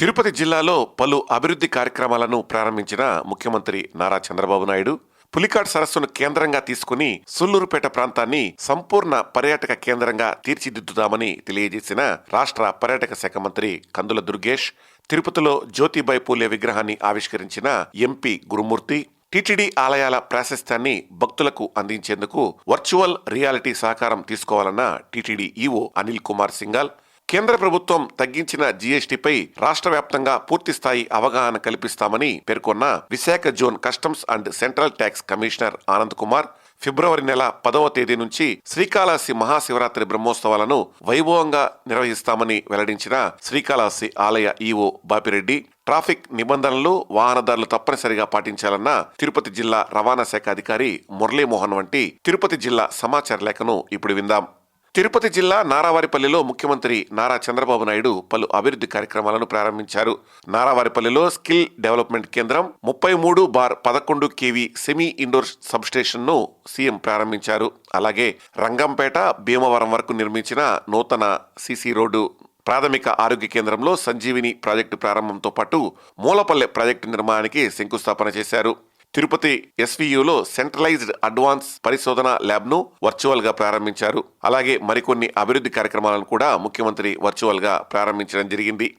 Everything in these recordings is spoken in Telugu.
తిరుపతి జిల్లాలో పలు అభివృద్ధి కార్యక్రమాలను ప్రారంభించిన ముఖ్యమంత్రి నారా చంద్రబాబు నాయుడు పులికాట్ సరస్సును కేంద్రంగా తీసుకుని సుళ్లూరుపేట ప్రాంతాన్ని సంపూర్ణ పర్యాటక కేంద్రంగా తీర్చిదిద్దుతామని తెలియజేసిన రాష్ట్ర పర్యాటక శాఖ మంత్రి కందుల దుర్గేష్, తిరుపతిలో జ్యోతిబాయి పూలే విగ్రహాన్ని ఆవిష్కరించిన ఎంపీ గురుమూర్తి, టీటీడీ ఆలయాల ప్రాశస్త్యాన్ని భక్తులకు అందించేందుకు వర్చువల్ రియాలిటీ సహకారం తీసుకోవాలన్న టీటీడీ ఈవో అనిల్ కుమార్ సింఘాల్, కేంద్ర ప్రభుత్వం తగ్గించిన జీఎస్టీపై రాష్ట్ర వ్యాప్తంగా పూర్తిస్థాయి అవగాహన కల్పిస్తామని పేర్కొన్న Visakha zone customs and central tax commissioner Anand Kumar, ఫిబ్రవరి నెల 10వ తేదీ నుంచి శ్రీకాళహస్తి మహాశివరాత్రి బ్రహ్మోత్సవాలను వైభవంగా నిర్వహిస్తామని వెల్లడించిన శ్రీకాళహస్తి ఆలయ ఈవో బాపిరెడ్డి, ట్రాఫిక్ నిబంధనలు వాహనదారులు తప్పనిసరిగా పాటించాలన్న తిరుపతి జిల్లా రవాణా శాఖ అధికారి మురళీమోహన్ వంటి తిరుపతి జిల్లా సమాచార లేఖను ఇప్పుడు విందాం. తిరుపతి జిల్లా నారావారిపల్లిలో ముఖ్యమంత్రి నారా చంద్రబాబు నాయుడు పలు అభివృద్ధి కార్యక్రమాలను ప్రారంభించారు. నారావారిపల్లిలో స్కిల్ డెవలప్మెంట్ కేంద్రం, 33/11 kV సెమీ ఇండోర్ సబ్స్టేషన్ను సీఎం ప్రారంభించారు. అలాగే రంగంపేట, భీమవరం వరకు నిర్మించిన నూతన సీసీ రోడ్డు, ప్రాథమిక ఆరోగ్య కేంద్రంలో సంజీవిని ప్రాజెక్టు ప్రారంభంతో పాటు మూలపల్లె ప్రాజెక్టు నిర్మాణానికి శంకుస్థాపన చేశారు. తిరుపతి ఎస్వీయూలో సెంట్రలైజ్డ్ అడ్వాన్స్ పరిశోధన ల్యాబ్ను వర్చువల్ గా ప్రారంభించారు. అలాగే మరికొన్ని అభివృద్ధి కార్యక్రమాలను కూడా ముఖ్యమంత్రి వర్చువల్ గా ప్రారంభించడం జరిగింది.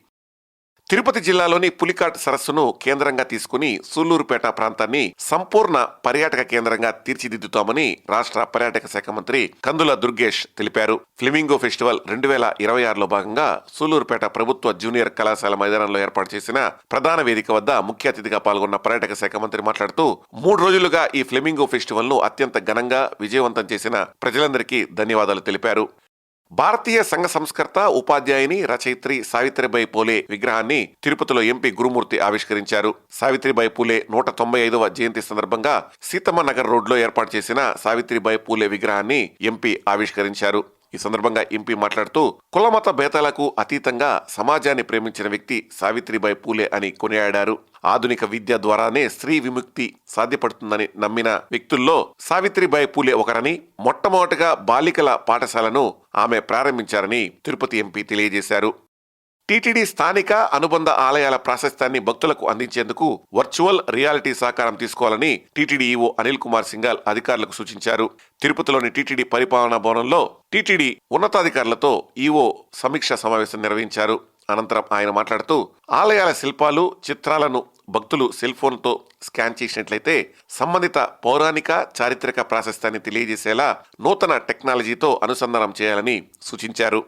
తిరుపతి జిల్లాలోని పులికాట్ సరస్సును కేంద్రంగా తీసుకుని సూళ్లూరుపేట ప్రాంతాన్ని సంపూర్ణ పర్యాటక కేంద్రంగా తీర్చిదిద్దుతామని రాష్ట్ర పర్యాటక శాఖ మంత్రి కందుల దుర్గేష్ తెలిపారు. ఫ్లెమింగో ఫెస్టివల్ 2026లో భాగంగా సూళ్లూరుపేట ప్రభుత్వ జూనియర్ కళాశాల మైదానంలో ఏర్పాటు చేసిన ప్రధాన వేదిక వద్ద ముఖ్య అతిథిగా పాల్గొన్న పర్యాటక శాఖ మంత్రి మాట్లాడుతూ 3 రోజులుగా ఈ ఫ్లెమింగో ఫెస్టివల్ ను అత్యంత ఘనంగా విజయవంతం చేసిన ప్రజలందరికీ ధన్యవాదాలు తెలిపారు. భారతీయ సంఘ సంస్కర్త, ఉపాధ్యాయుని, రచయిత్రి సావిత్రిబాయి పూలే విగ్రహాన్ని తిరుపతిలో ఎంపీ గురుమూర్తి ఆవిష్కరించారు. సావిత్రిబాయి పూలే 195వ జయంతి సందర్భంగా సీతమ్మ నగర్ రోడ్లో ఏర్పాటు చేసిన సావిత్రిబాయి పూలే విగ్రహాన్ని ఎంపీ ఆవిష్కరించారు. ఈ సందర్భంగా ఎంపీ మాట్లాడుతూ కులమత భేదాలకు అతీతంగా సమాజాన్ని ప్రేమించిన వ్యక్తి సావిత్రిబాయి పూలే అని కొనియాడారు. ఆధునిక విద్య ద్వారానే స్త్రీ విముక్తి సాధ్యపడుతుందని నమ్మిన వ్యక్తుల్లో సావిత్రిబాయి పూలే ఒకరని, మొట్టమొదటిగా బాలికల పాఠశాలను ఆమె ప్రారంభించారని తిరుపతి ఎంపీ తెలియజేశారు. టీటీడీ స్థానిక అనుబంధ ఆలయాల ప్రాశస్త్యాన్ని భక్తులకు అందించేందుకు వర్చువల్ రియాలిటీ సహకారం తీసుకోవాలని టీటీడీ ఈవో అనిల్ కుమార్ సింఘాల్ అధికారులకు సూచించారు. తిరుపతిలోని టీటీడీ పరిపాలనా భవనంలో టీటీడీ ఉన్నతాధికారులతో ఈవో సమీక్ష సమావేశం నిర్వహించారు. అనంతరం ఆయన మాట్లాడుతూ ఆలయాల శిల్పాలు, చిత్రాలను భక్తులు సెల్ ఫోన్తో స్కాన్ చేసినట్లయితే సంబంధిత పౌరాణిక, చారిత్రక ప్రాశస్త్యాన్ని తెలియజేసేలా నూతన టెక్నాలజీతో అనుసంధానం చేయాలని సూచించారు.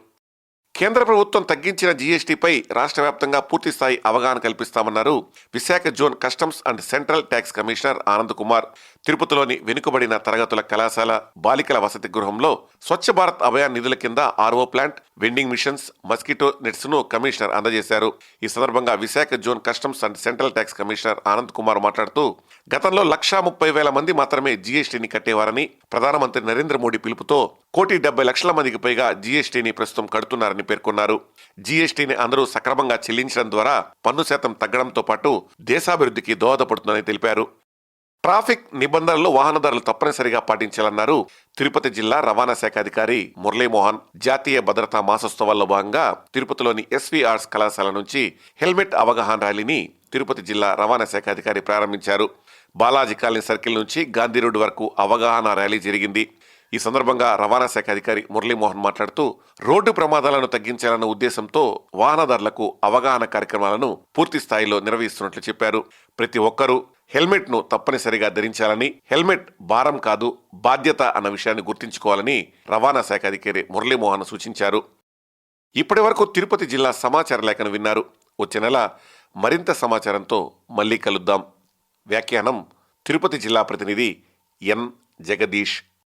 కేంద్ర ప్రభుత్వం తగ్గించిన జీఎస్టీపై రాష్ట్ర వ్యాప్తంగా పూర్తిస్థాయి అవగాహన కల్పిస్తామన్నారు Visakha zone customs and central tax commissioner Anand Kumar. తిరుపతిలోని వెనుకబడిన తరగతుల కళాశాల బాలికల వసతి గృహంలో స్వచ్ఛ భారత్ అభియాన్ నిధుల కింద RO plant, vending machines, mosquito nets ను కమిషనర్ అందజేశారు. ఈ సందర్భంగా Visakha zone customs and central tax commissioner Anand Kumar మాట్లాడుతూ గతంలో 1,30,000 మంది మాత్రమే జీఎస్టీని కట్టేవారని, ప్రధానమంత్రి నరేంద్ర మోడీ పిలుపుతో 1,70,00,000 మందికి పైగా జీఎస్టీని ప్రస్తుతం కడుతున్నారని పేర్కొన్నారు. జీఎస్టీని అందరూ సక్రమంగా చెల్లించడం ద్వారా పన్ను శాతం తగ్గడంతో పాటు దేశాభివృద్ధికి దోహదపడుతుందని తెలిపారు. ట్రాఫిక్ నిబంధనలు వాహనదారులు తప్పనిసరిగా పాటించాలన్నారు తిరుపతి జిల్లా రవాణా శాఖ అధికారి మురళీమోహన్. జాతీయ భద్రతా మాసోత్సవాల్లో భాగంగా తిరుపతిలోని ఎస్వి ఆర్ట్స్ కళాశాల నుంచి హెల్మెట్ అవగాహన ర్యాలీని తిరుపతి జిల్లా రవాణా శాఖ అధికారి ప్రారంభించారు. బాలాజీ కాలనీ సర్కిల్ నుంచి గాంధీ రోడ్డు వరకు అవగాహన ర్యాలీ జరిగింది. ఈ సందర్భంగా రవాణా శాఖ అధికారి మురళీమోహన్ మాట్లాడుతూ రోడ్డు ప్రమాదాలను తగ్గించాలన్న ఉద్దేశంతో వాహనదారులకు అవగాహన కార్యక్రమాలను పూర్తి స్థాయిలో నిర్వహిస్తున్నట్లు చెప్పారు. ప్రతి ఒక్కరూ హెల్మెట్ ను తప్పనిసరిగా ధరించాలని, హెల్మెట్ భారం కాదు బాధ్యత అన్న విషయాన్ని గుర్తుంచుకోవాలని రవాణా శాఖ అధికారి మురళీమోహన్ సూచించారు. ఇప్పటి వరకు తిరుపతి జిల్లా సమాచార లేఖను విన్నారు. వచ్చే నెల మరింత సమాచారంతో మళ్ళీ కలుద్దాం. వ్యాఖ్యానం తిరుపతి జిల్లా ప్రతినిధి ఎన్ జగదీష్.